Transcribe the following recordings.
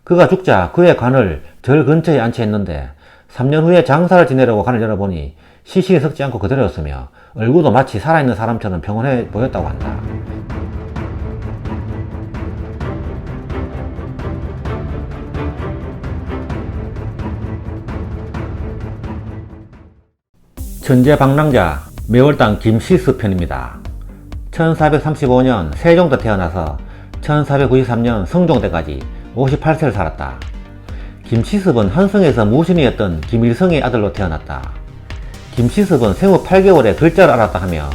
그가 죽자 그의 관을 절 근처에 안치했는데 3년 후에 장사를 지내려고 관을 열어보니 시신이 썩지 않고 그대로였으며 얼굴도 마치 살아있는 사람처럼 평온해 보였다고 한다. 천재방랑자 매월당 김시스 편입니다. 1435년 세종때 태어나서 1493년 성종때까지 58세를 살았다. 김시습은 한성에서 무신이었던 김일성의 아들로 태어났다. 김시습은 생후 8개월에 글자를 알았다 하며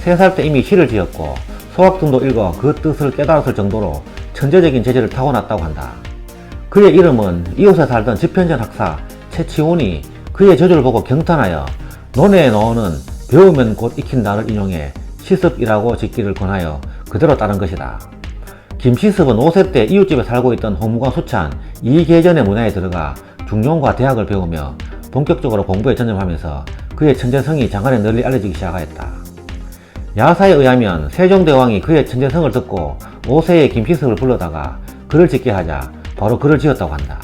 3살 때 이미 시를 지었고 소학 등도 읽어 그 뜻을 깨달았을 정도로 천재적인 재질을 타고났다고 한다. 그의 이름은 이웃에 살던 집현전 학사 최치온이 그의 저주를 보고 경탄하여 논에 넣어는 배우면 곧 익힌다를 인용해 시습이라고 짓기를 권하여 그대로 따른 것이다. 김시습은 5세 때 이웃집에 살고 있던 호무관 수찬 이계전의 문화에 들어가 중용과 대학을 배우며 본격적으로 공부에 전념하면서 그의 천재성이 장안에 널리 알려지기 시작하였다. 야사에 의하면 세종대왕이 그의 천재성을 듣고 5세의 김시습을 불러다가 글을 짓게 하자 바로 글을 지었다고 한다.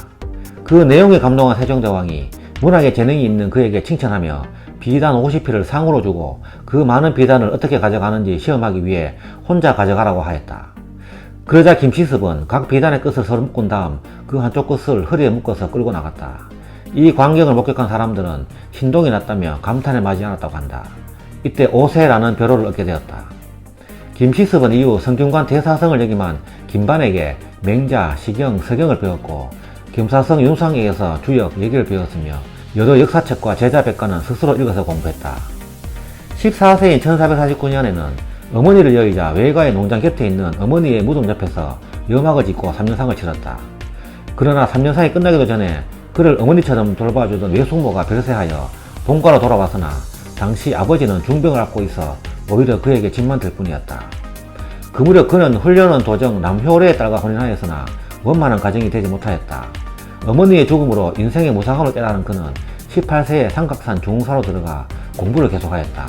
그 내용에 감동한 세종대왕이 문학에 재능이 있는 그에게 칭찬하며 비단 50필을 상으로 주고 그 많은 비단을 어떻게 가져가는지 시험하기 위해 혼자 가져가라고 하였다. 그러자 김시습은 각 비단의 끝을 서로 묶은 다음 그 한쪽 끝을 허리에 묶어서 끌고 나갔다. 이 광경을 목격한 사람들은 신동이 났다며 감탄에 마지 않았다고 한다. 이때 오세라는 벼로를 얻게 되었다. 김시습은 이후 성균관 대사성을 역임한 김반에게 맹자, 시경, 서경을 배웠고 겸사성 윤상에게서 주역, 예기를 배웠으며 여러 역사책과 제자백과는 스스로 읽어서 공부했다. 14세인 1449년에는 어머니를 여의자 외가의 농장 곁에 있는 어머니의 무덤 옆에서 염학을 짓고 3년상을 치렀다. 그러나 3년상이 끝나기도 전에 그를 어머니처럼 돌봐주던 외숙모가 별세하여 본가로 돌아왔으나 당시 아버지는 중병을 앓고 있어 오히려 그에게 짐만 될 뿐이었다. 그 무렵 그는 훈련원 도정 남효래의 딸과 혼인하였으나 원만한 가정이 되지 못하였다. 어머니의 죽음으로 인생의 무상함을 깨달은 그는 18세에 삼각산 중흥사로 들어가 공부를 계속하였다.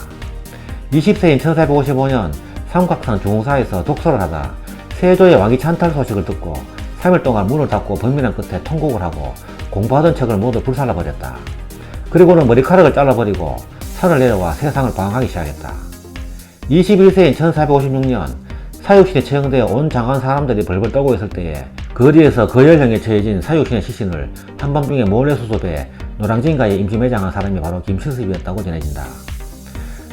20세인 1455년 삼각산 중흥사에서 독서를 하다 세조의 왕위 찬탈 소식을 듣고 3일 동안 문을 닫고 번민한 끝에 통곡을 하고 공부하던 책을 모두 불살라버렸다. 그리고는 머리카락을 잘라버리고 산을 내려와 세상을 방황하기 시작했다. 21세인 1456년 사육신에 처형되어 온 장안 사람들이 벌벌 떨고 있을 때에 거리에서 거열형에 처해진 사육신의 시신을 한밤중에 몰래 수습해 노량진가에 임시매장한 사람이 바로 김시습이었다고 전해진다.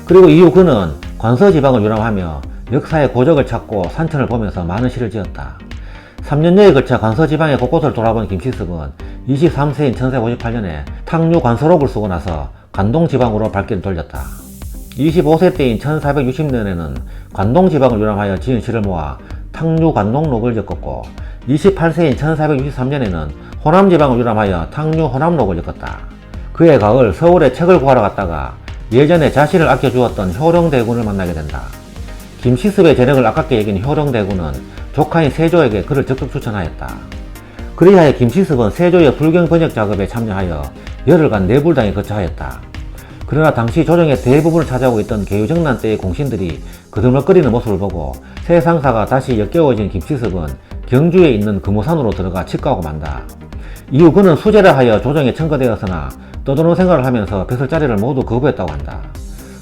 그리고 이후 그는 관서지방을 유람하며 역사의 고적을 찾고 산천을 보면서 많은 시를 지었다. 3년여에 걸쳐 관서지방의 곳곳을 돌아본 김시습은 23세인 1458년에 탕류 관서록을 쓰고 나서 관동지방으로 발길을 돌렸다. 25세 때인 1460년에는 관동지방을 유람하여 지은 시를 모아 탕류관동록을 엮었고 28세인 1463년에는 호남지방을 유람하여 탕류호남록을 엮었다. 그해 가을 서울에 책을 구하러 갔다가 예전에 자신을 아껴주었던 효령대군을 만나게 된다. 김시습의 재능을 아깝게 여긴 효령대군은 조카인 세조에게 그를 적극 추천하였다. 그리하여 김시습은 세조의 불경 번역 작업에 참여하여 열흘간 내불당에 거처하였다. 그러나 당시 조정의 대부분을 차지하고 있던 개유정난 때의 공신들이 그들먹거리는 모습을 보고 세상사가 다시 역겨워진 김시습은 경주에 있는 금호산으로 들어가 직거하고 만다. 이후 그는 수재를 하여 조정에 청거되었으나 떠도는 생활을 하면서 벼슬자리를 모두 거부했다고 한다.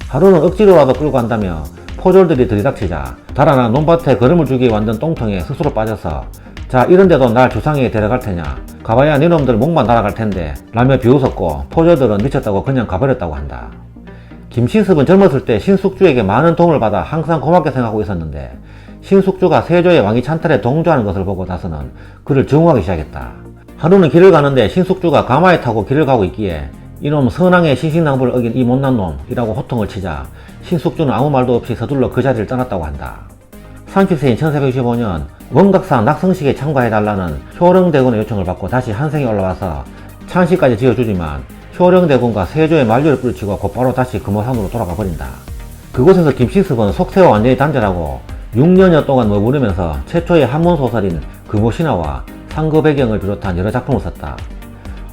하루는 억지로라도 끌고 간다며 포졸들이 들이닥치자 달아나 논밭에 걸음을 주기 만든 똥통에 스스로 빠져서 자 이런데도 날 주상에 데려갈 테냐 가봐야 니놈들 목만 날아갈 텐데 라며 비웃었고 포졸들은 미쳤다고 그냥 가버렸다고 한다. 김시습은 젊었을 때 신숙주에게 많은 도움을 받아 항상 고맙게 생각하고 있었는데 신숙주가 세조의 왕위 찬탈에 동조하는 것을 보고 나서는 그를 증오하기 시작했다. 하루는 길을 가는데 신숙주가 가마에 타고 길을 가고 있기에 이놈 선왕의 신신당부를 어긴 이 못난 놈이라고 호통을 치자 신숙주는 아무 말도 없이 서둘러 그 자리를 떠났다고 한다. 30세인 1465년 원각사 낙성식에 참가해달라는 효령대군의 요청을 받고 다시 한성에 올라와서 찬시까지 지어주지만 효령대군과 세조의 만류를 뿌리치고 곧바로 다시 금호산으로 돌아가 버린다. 그곳에서 김시습은 속세와 완전히 단절하고 6년여 동안 머무르면서 최초의 한문소설인 금호신화와 상거배경을 비롯한 여러 작품을 썼다.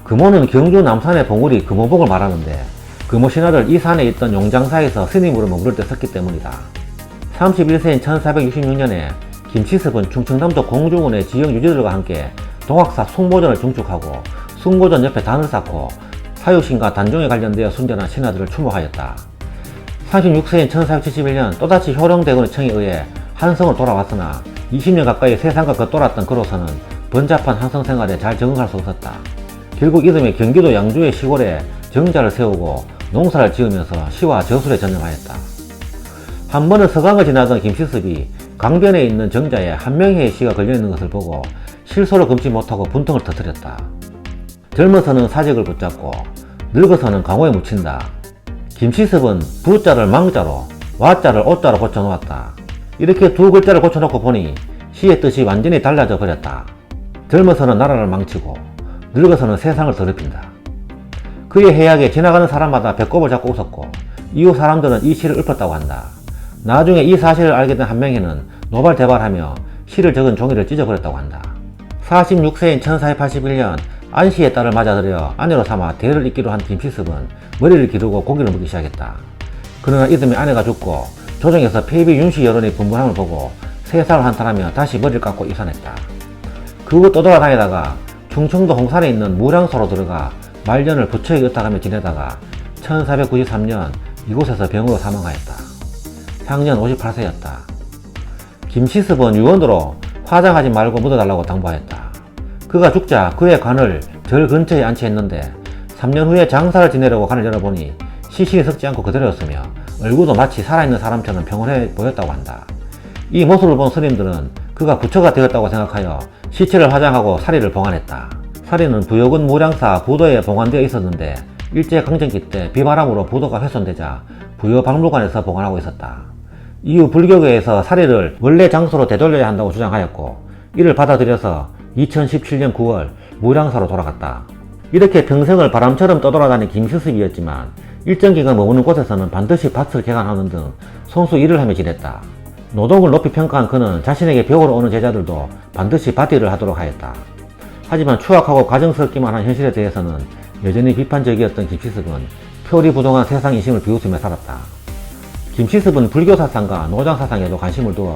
금호는 경주 남산의 봉우리 금호봉을 말하는데 금호신화를 이 산에 있던 용장사에서 스님으로 머무를 때 썼기 때문이다. 31세인 1466년에 김시습은 충청남도 공주군의 지역 유지들과 함께 동학사 숭모전을 중축하고 숭모전 옆에 단을 쌓고 사육신과 단종에 관련되어 순전한 신하들을 추모하였다. 36세인 1471년 또다시 효령대군의 청에 의해 한성을 돌아왔으나 20년 가까이 세상과 겉돌았던 그로서는 번잡한 한성 생활에 잘 적응할 수 없었다. 결국 이듬해 경기도 양주의 시골에 정자를 세우고 농사를 지으면서 시와 저술에 전념하였다. 한 번은 서강을 지나던 김시습이 강변에 있는 정자에 한명희의 시가 걸려있는 것을 보고 실소를 금치 못하고 분통을 터뜨렸다. 젊어서는 사직을 붙잡고 늙어서는 강호에 묻힌다. 김시습은 부자를 망자로 와자를 오자로 고쳐놓았다. 이렇게 두 글자를 고쳐놓고 보니 시의 뜻이 완전히 달라져 버렸다. 젊어서는 나라를 망치고 늙어서는 세상을 더럽힌다. 그의 해악에 지나가는 사람마다 배꼽을 잡고 웃었고 이후 사람들은 이 시를 읊었다고 한다. 나중에 이 사실을 알게 된 한명희는 노발대발하며 시를 적은 종이를 찢어버렸다고 한다. 46세인 1481년 안시의 딸을 맞아들여 아내로 삼아 대를 잇기로 한 김시습은 머리를 기르고 고기를 먹기 시작했다. 그러나 이듬해 아내가 죽고 조정에서 폐비 윤씨 여론의 분분함을 보고 세상을 한탄하며 다시 머리를 깎고 이산했다. 그 후 떠돌아다니다가 충청도 홍산에 있는 무량소로 들어가 말년을 부처에 흩어가며 지내다가 1493년 이곳에서 병으로 사망하였다. 향년 58세였다. 김시습은 유언으로 화장하지 말고 묻어달라고 당부하였다. 그가 죽자 그의 관을 절 근처에 안치했는데 3년 후에 장사를 지내려고 관을 열어보니 시신이 썩지 않고 그대로였으며 얼굴도 마치 살아있는 사람처럼 평온해 보였다고 한다. 이 모습을 본 스님들은 그가 부처가 되었다고 생각하여 시체를 화장하고 사리를 봉안했다. 사리는 부여군 무량사 부도에 봉안되어 있었는데 일제강점기 때 비바람으로 부도가 훼손되자 부여박물관에서 봉안하고 있었다. 이후 불교계에서 사리를 원래 장소로 되돌려야 한다고 주장하였고 이를 받아들여서 2017년 9월 무량사로 돌아갔다. 이렇게 평생을 바람처럼 떠돌아다닌 김시습이었지만 일정 기간 머무는 곳에서는 반드시 밭을 개간하는 등 손수 일을 하며 지냈다. 노동을 높이 평가한 그는 자신에게 배우러 오는 제자들도 반드시 밭일을 하도록 하였다. 하지만 추악하고 가정스럽기만 한 현실에 대해서는 여전히 비판적이었던 김시습은 표리부동한 세상 인심을 비웃으며 살았다. 김시습은 불교 사상과 노장 사상에도 관심을 두어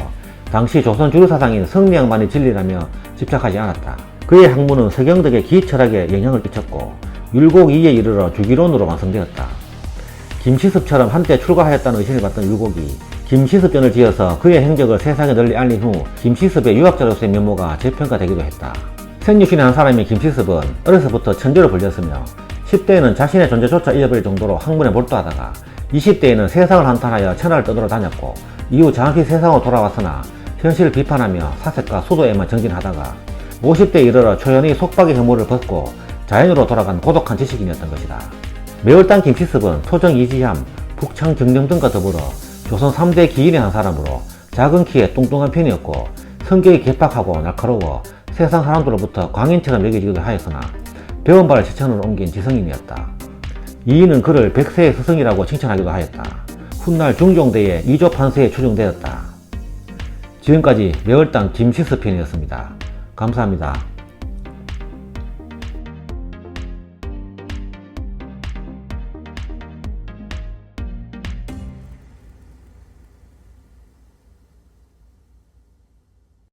당시 조선 주류 사상인 성리학만이 진리라며 집착하지 않았다. 그의 학문은 서경덕의 기철학에 영향을 끼쳤고 율곡2에 이르러 주기론으로 완성되었다. 김시습처럼 한때 출가하였다는 의심을 받던 율곡이 김시습전을 지어서 그의 행적을 세상에 널리 알린 후 김시습의 유학자로서의 면모가 재평가되기도 했다. 생육신의 한 사람인 김시습은 어려서부터 천재로 불렸으며 10대에는 자신의 존재조차 잊어버릴 정도로 학문에 몰두하다가 20대에는 세상을 한탄하여 천하를 떠돌아다녔고 이후 정확히 세상으로 돌아왔으나 현실을 비판하며 사색과 수도에만 정진하다가 50대에 이르러 초연히 속박의 허물을 벗고 자연으로 돌아간 고독한 지식인이었던 것이다. 매월당 김시습은 토정 이지함, 북창 경령 등과 더불어 조선 3대 기인의 한 사람으로 작은 키에 뚱뚱한 편이었고 성격이 괴팍하고 날카로워 세상 사람들로부터 광인처럼 여겨지기도 하였으나 배운 바를 실천으로 옮긴 지성인이었다. 이인은 그를 백세의 스승이라고 칭찬하기도 하였다. 훗날 중종대에 이조 판서에 추정되었다. 지금까지 매월당 김시습 편이었습니다. 감사합니다.